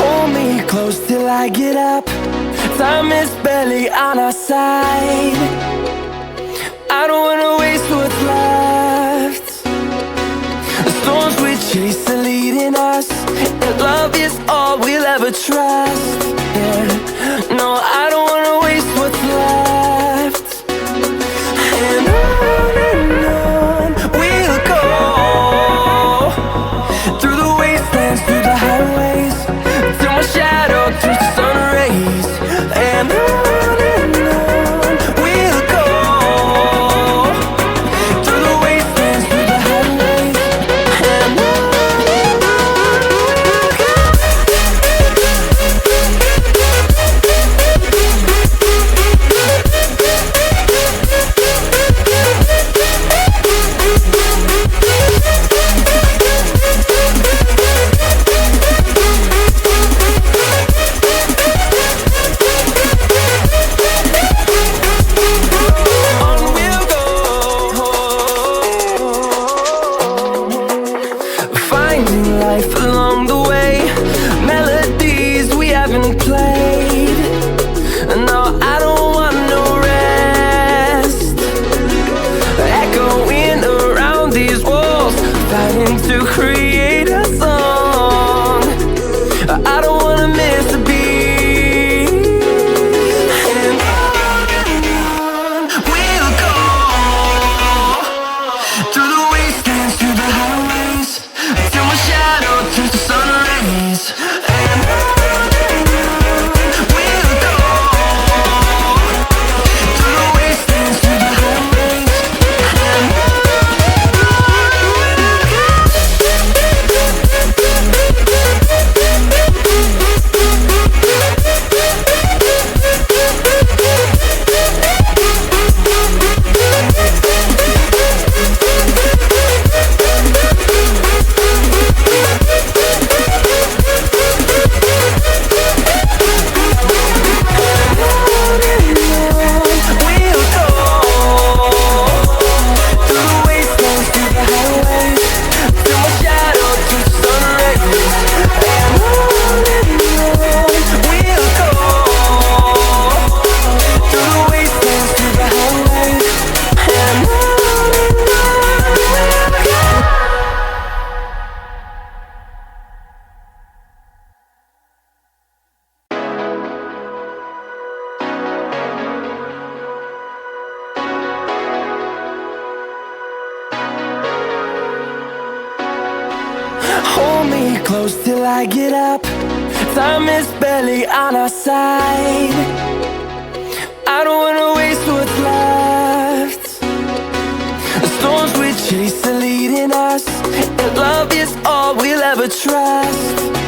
Hold me close till I get up. Time is barely on our side. I don't wanna waste what's left. The storms we chase are leading us, and love is all we'll ever trust. Yeah. No, I don't wanna waste what's left. And on we'll go, through the wastelands, through the highways, till my shadow turns to sun rays. And on we'll go, through the wastelands, through the highways. And to create a song, I don't wanna miss a beat. And on we'll go, through the wastelands, through the highways, till my shadow turns to sun rays. And on we'll go, through the wastelands, through the highways. And hold me close till I get up. Time is barely on our side. I don't wanna waste what's left. The storms we chase are leading us, and love is all we'll ever trust.